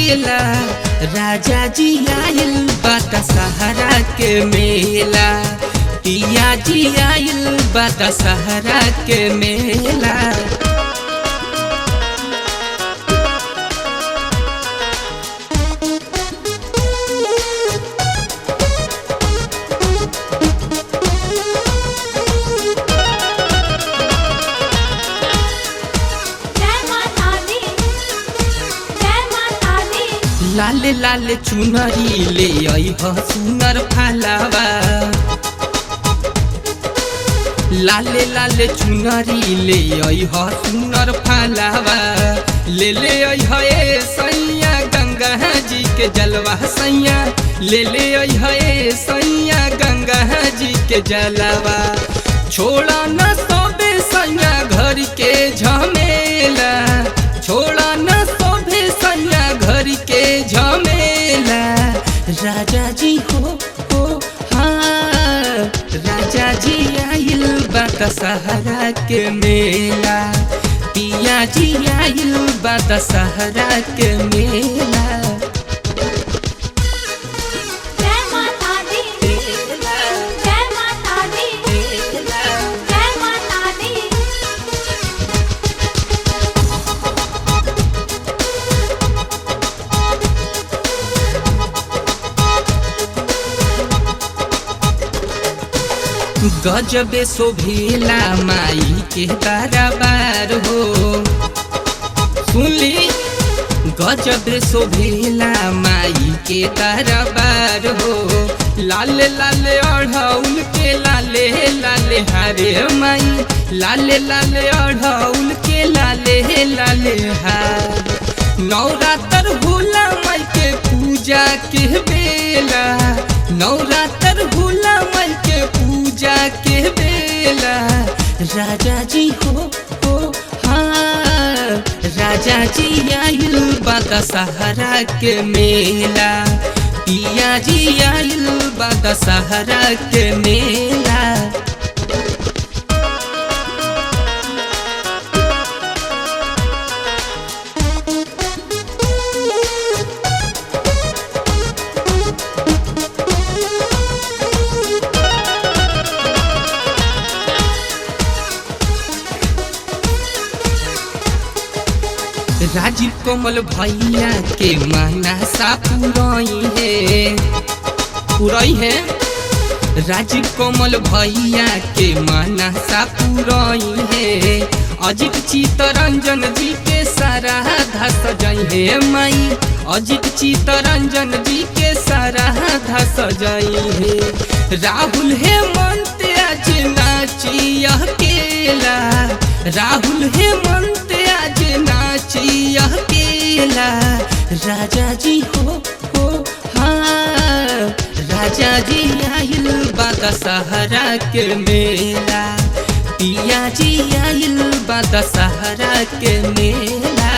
मेला राजा जी आइल बा दशहरा के मेला पिया जी आइल बा दशहरा के मेला। लाले लाले चुनरी ले आई सुनर फालावा लाले लाले चुनरी ले आई सुनर फालावा ले आई है सैया गंगा जी के जलवा सैया ले आई सैया गंगा जी के जलवा। छोड़ा न सोबे सैया घर के झमेला छोड़ा न सोबे सैया घर के झमेला। राजा जी हो हाँ राजा जी आइल बा दशहरा के मेला पिया जी आइल बा दशहरा के मेला। गजबे शोभेला माई के दरबार हो सुनली गजबे शोभेला माई के दरबार हो। लाले लाले अढ़ौल के लाले लाले हारे माई लाले लाले अढ़ौल के लाले लाले हार। नवरात्र भोला माई के पूजा के बेला नवरात्र भोला माई के पूजा के बेला। राजा जी हो हाँ राजा जी आइल बा दशहरा के मेला पिया जी आइल बा दशहरा के मेला। राजीव कोमल भैया के मानसा पुरई है राजीव कोमल भैया के मानसा पुरई है। अजित चित्तरंजन जी के साराधा सजाई है माई अजित चित्तरंजन जी के साराधा सजाई है। राहुल हेमंत आज नाची अकेला राहुल हेमंत आज नाची अकेला। राजा जी हो हाँ राजा जी आइल बा दशहरा के मेला पिया जी आइल बा दशहरा के मेला।